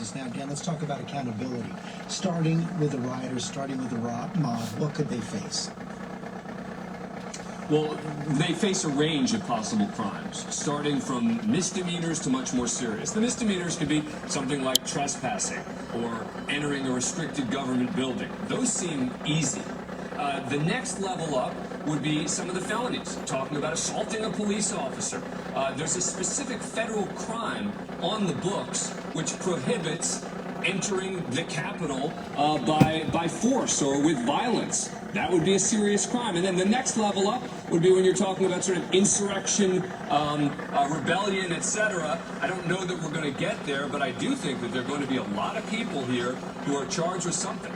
charges. Now, again, let's talk about accountability. Starting with the rioters, starting with the mob, what could they face? Well, they face a range of possible crimes, starting from misdemeanors to much more serious. The misdemeanors could be something like trespassing or entering a restricted government building. Those seem easy. The next level up would be some of the felonies, talking about assaulting a police officer. There's a specific federal crime on the books which prohibits entering the Capitol by force or with violence. That would be a serious crime. And then the next level up would be when you're talking about sort of insurrection, rebellion, etc. I don't know that we're going to get there, but I do think that there are going to be a lot of people here who are charged with something.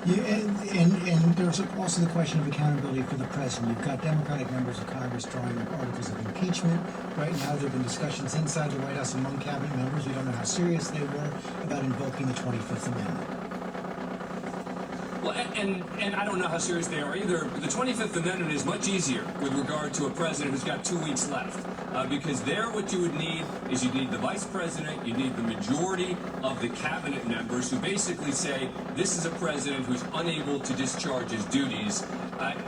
Yeah, and there's also the question of accountability for the president. You've got Democratic members of Congress drawing up articles of impeachment. Right now, there have been discussions inside the White House among cabinet members. We don't know how serious they were about invoking the 25th Amendment. Well, and I don't know how serious they are either. The 25th Amendment is much easier with regard to a president who's got 2 weeks left. Because there what you would need is you'd need the vice president, you need the majority of the cabinet members who basically say, this is a president who's unable to discharge his duties.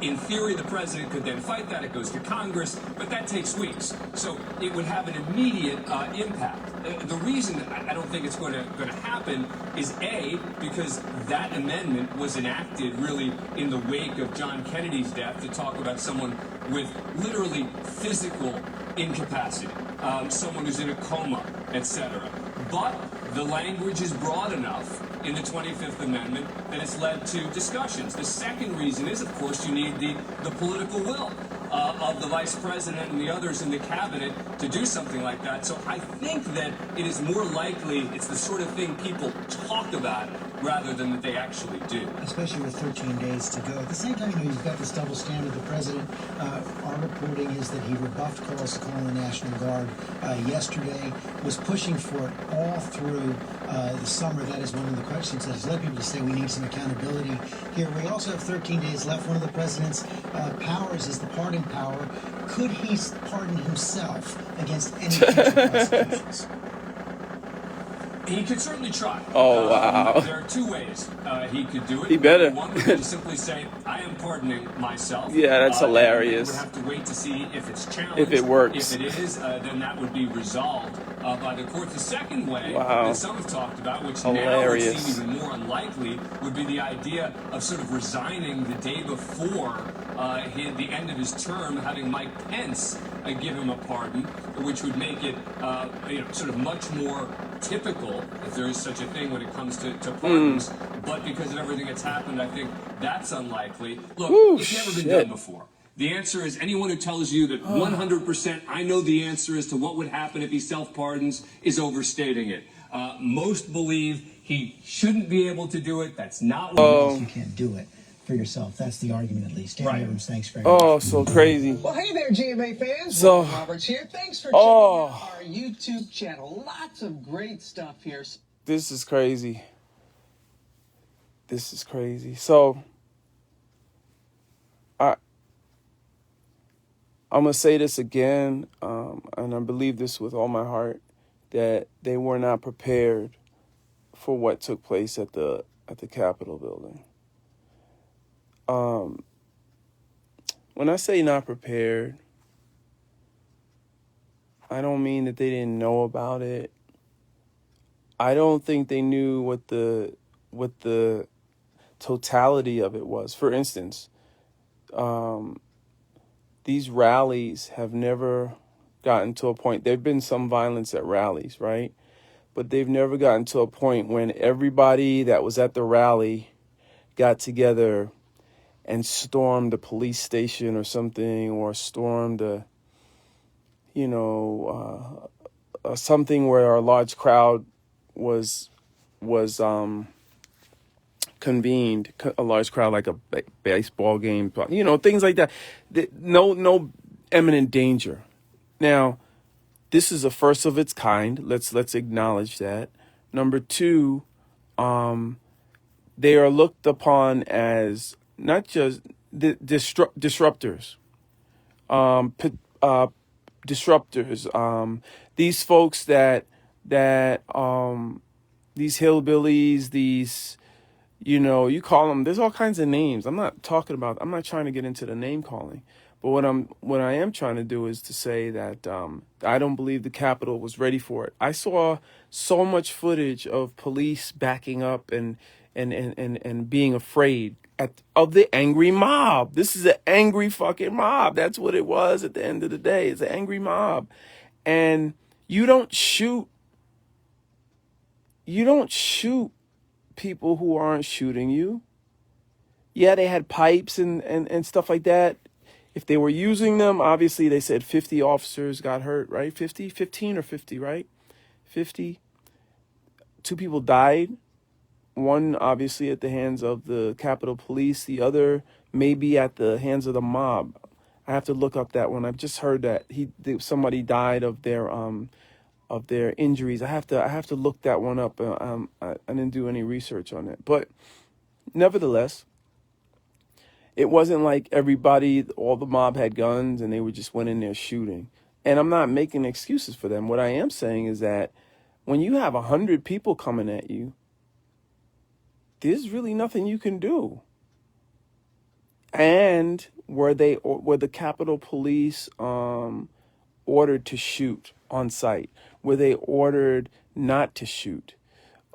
In theory, the president could then fight that. It goes to Congress, but that takes weeks. So it would have an immediate impact. The reason I don't think it's going to happen is A, because that amendment was enacted really in the wake of John Kennedy's death to talk about someone with literally physical incapacity, someone who's in a coma, etc. But the language is broad enough in the 25th Amendment that it's led to discussions. The second reason is, of course, you need the political will of the vice president and the others in the cabinet to do something like that. So I think that it is more likely it's the sort of thing people talk about rather than that they actually do. Especially with 13 days to go. At the same time, you've got this double standard. The president, our reporting is that he rebuffed calls to call in the National Guard yesterday, was pushing for it all through the summer. That is one of the questions that has led people to say we need some accountability here. We also have 13 days left. One of the president's powers is the pardon power. Could he pardon himself against any future prosecutions? He could certainly try. Oh, wow. There are two ways he could do it. He better. One would be to simply say, I am pardoning myself. Yeah, that's hilarious. We have to wait to see if it's challenged. If it works. If it is, then that would be resolved by the court. The second way that some have talked about, which now would seem even more unlikely, would be the idea of sort of resigning the day before the end of his term, having Mike Pence give him a pardon, which would make it sort of much more typical, if there is such a thing when it comes to pardons. But because of everything that's happened, I think that's unlikely. Look, it's never been done before. The answer is anyone who tells you that 100% I know the answer as to what would happen if he self-pardons is overstating it. Most believe he shouldn't be able to do it. That's not what you can't do it for yourself. That's the argument, at least. Dan Abrams, thanks very much. Oh, so crazy. Well, hey there, GMA fans. So, Roberts here. Thanks for checking out our YouTube channel. Lots of great stuff here. This is crazy. This is crazy. So, I'm going to say this again, and I believe this with all my heart, that they were not prepared for what took place at the Capitol building. When I say not prepared, I don't mean that they didn't know about it. I don't think they knew what the totality of it was. For instance, these rallies have never gotten to a point. There've been some violence at rallies, right? But they've never gotten to a point when everybody that was at the rally got together and stormed the police station or something, or stormed something where a large crowd was convened, a large crowd, like a baseball game, things like that. No imminent danger. Now, this is a first of its kind. Let's acknowledge that. Number two, they are looked upon as not just disruptors, disruptors. These folks that these hillbillies, these, you call them, there's all kinds of names. I'm not trying to get into the name calling. But what I am trying to do is to say that I don't believe the Capitol was ready for it. I saw so much footage of police backing up and being afraid of the angry mob. This is an angry fucking mob. That's what it was at the end of the day. It's an angry mob. And you don't shoot people who aren't shooting you. Yeah, they had pipes and stuff like that. If they were using them, obviously they said 50 officers got hurt, right? 15 or 50, right? 50. 2 people died. One obviously at the hands of the Capitol Police. The other maybe at the hands of the mob. I have to look up that one. I've just heard that somebody died of their injuries. I have to look that one up. I didn't do any research on it, but nevertheless, it wasn't like all the mob had guns and they just went in there shooting. And I'm not making excuses for them. What I am saying is that when you have 100 people coming at you, there's really nothing you can do. And were the Capitol Police ordered to shoot on site? Were they ordered not to shoot?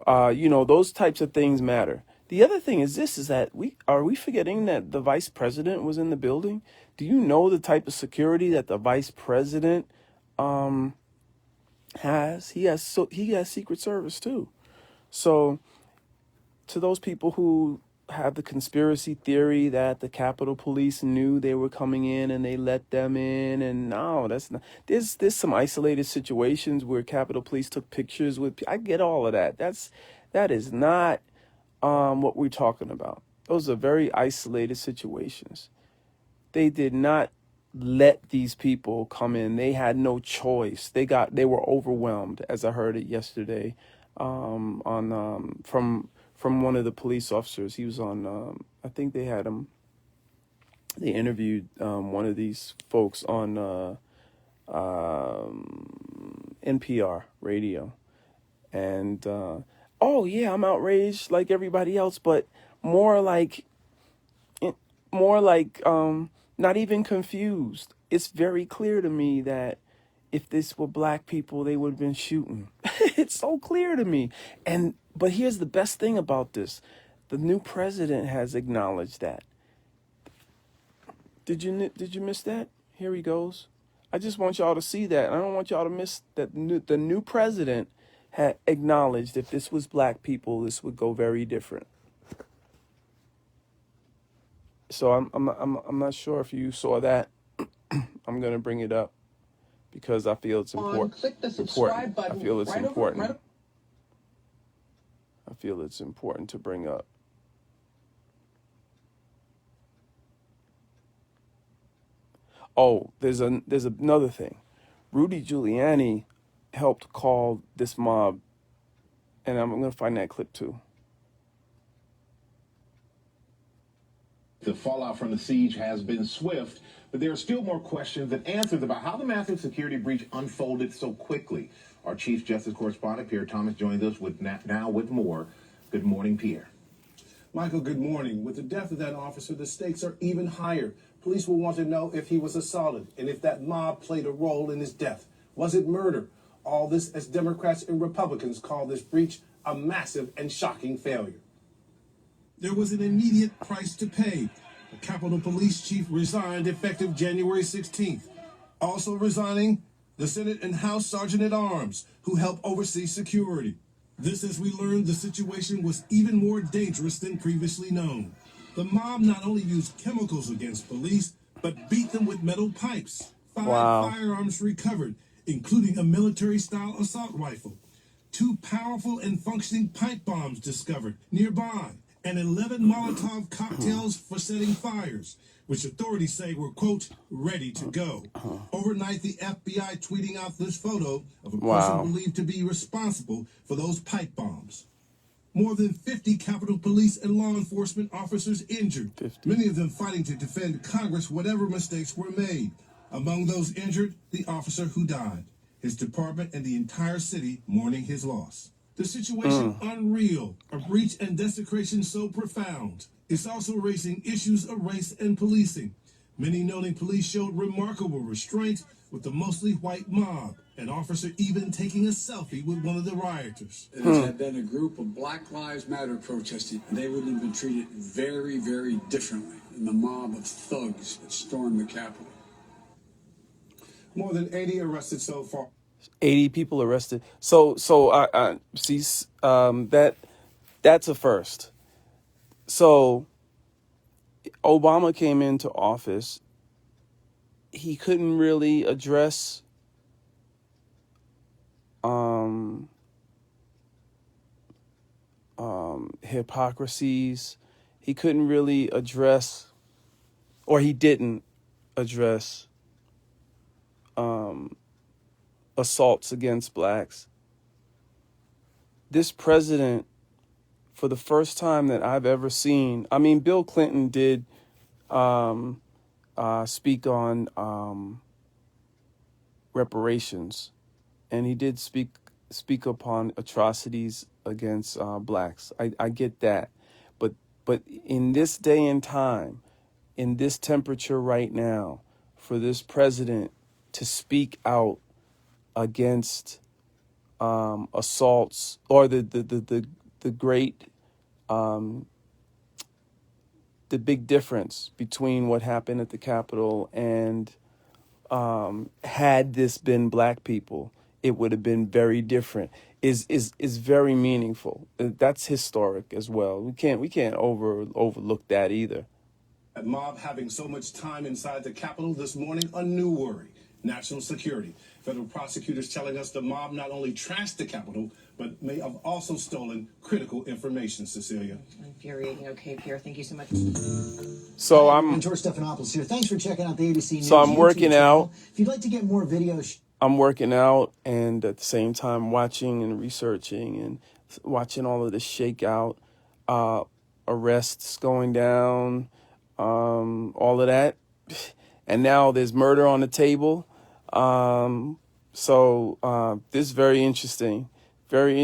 Those types of things matter. The other thing is that are we forgetting that the vice president was in the building? Do you know the type of security that the vice president has? He has Secret Service too. So to those people who have the conspiracy theory that the Capitol Police knew they were coming in and they let them in, and no, that's not. There's some isolated situations where Capitol Police took pictures with. I get all of that. That is not what we're talking about. Those are very isolated situations. They did not let these people come in. They had no choice. They were overwhelmed, as I heard it yesterday, from one of the police officers. He was on. I think they had him. They interviewed one of these folks on NPR radio, and oh yeah, I'm outraged like everybody else, but more like not even confused. It's very clear to me that if this were black people, they would have been shooting. It's so clear to me. But here's the best thing about this. The new president has acknowledged that. Did you miss that? Here he goes. I just want y'all to see that. I don't want y'all to miss that the new president had acknowledged if this was black people, this would go very different. So I'm not sure if you saw that. I'm gonna bring it up because I feel it's important. Click the subscribe button. I feel it's important. Over. I feel it's important to bring up. Oh, there's another thing. Rudy Giuliani helped call this mob, and I'm gonna find that clip too. The fallout from the siege has been swift, but there are still more questions than answers about how the massive security breach unfolded so quickly. Our Chief Justice correspondent, Pierre Thomas, joins us with more. Good morning, Pierre. Michael, good morning. With the death of that officer, the stakes are even higher. Police will want to know if he was assaulted and if that mob played a role in his death. Was it murder? All this as Democrats and Republicans call this breach a massive and shocking failure. There was an immediate price to pay. The Capitol Police Chief resigned effective January 16th. Also resigning, the Senate and House Sergeant-at-Arms, who help oversee security. This, as we learned, the situation was even more dangerous than previously known. The mob not only used chemicals against police, but beat them with metal pipes. 5 firearms recovered, including a military-style assault rifle. 2 powerful and functioning pipe bombs discovered nearby, and 11 Molotov cocktails for setting fires, which authorities say were, quote, ready to go. Overnight, the FBI tweeting out this photo of a person believed to be responsible for those pipe bombs. More than 50 Capitol Police and law enforcement officers injured, 50. Many of them fighting to defend Congress whatever mistakes were made. Among those injured, the officer who died. His department and the entire city mourning his loss. The situation unreal, a breach and desecration so profound. It's also raising issues of race and policing. Many noting police showed remarkable restraint with the mostly white mob, an officer even taking a selfie with one of the rioters. If it had been a group of Black Lives Matter protesting, they would have been treated very, very differently than the mob of thugs that stormed the Capitol. More than 80 arrested so far. 80 people arrested. So I see that's a first. So Obama came into office. He couldn't really address hypocrisies. He couldn't really address, or he didn't address assaults against blacks. This president, for the first time that I've ever seen, I mean, Bill Clinton did speak on reparations, and he did speak upon atrocities against blacks. I get that, but in this day and time, in this temperature right now, for this president to speak out against assaults, or the great the big difference between what happened at the Capitol and had this been black people, it would have been very different, is very meaningful. That's historic as well. We can't overlook that either. That mob having so much time inside the Capitol this morning, a new worry. National security. Federal prosecutors telling us the mob not only trashed the Capitol, but may have also stolen critical information, Cecilia. Infuriating. Okay, Pierre, thank you so much. So I'm George Stephanopoulos here. Thanks for checking out the ABC News. So I'm YouTube working channel. out. If you'd like to get more videos. I'm working out and at the same time watching and researching and watching all of this shakeout, arrests going down, all of that. And now there's murder on the table. So this is very interesting, very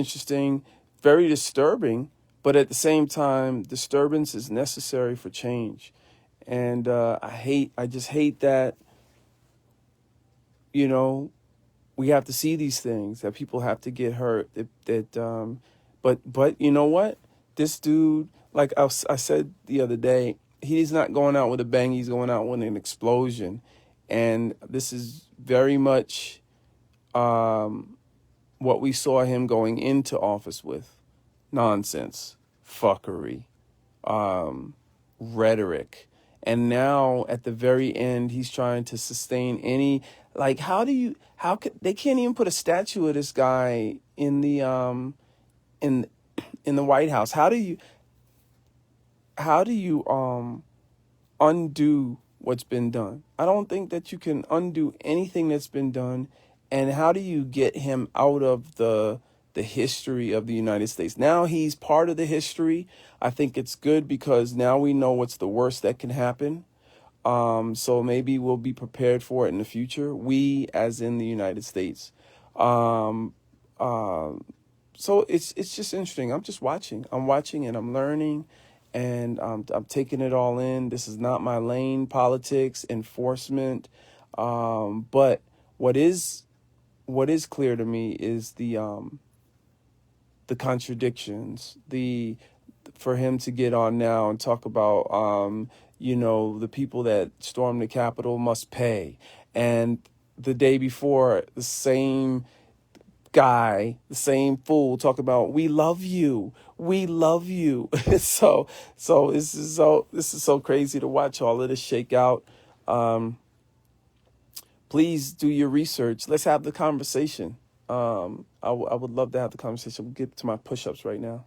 disturbing. But at the same time, disturbance is necessary for change. And I just hate that, we have to see these things, that people have to get hurt. But you know what? This dude, like I said the other day, he's not going out with a bang. He's going out with an explosion. And this is very much what we saw him going into office with. Nonsense, fuckery, rhetoric. And now at the very end, he's trying to sustain any, like, they can't even put a statue of this guy in the White House. How do you undo what's been done? I don't think that you can undo anything that's been done. And how do you get him out of the history of the United States? Now he's part of the history. I think it's good because now we know what's the worst that can happen. So maybe we'll be prepared for it in the future. We, as in the United States. So it's just interesting. I'm just watching. I'm watching and I'm learning. And I'm taking it all in. This is not my lane, politics, enforcement. But what is clear to me is the contradictions. For him to get on now and talk about the people that stormed the Capitol must pay, and the day before the same guy, the same fool, talk about we love you. so this is so crazy to watch all of this shake out. Please do your research. Let's have the conversation. I would love to have the conversation. We'll get to my push-ups right now.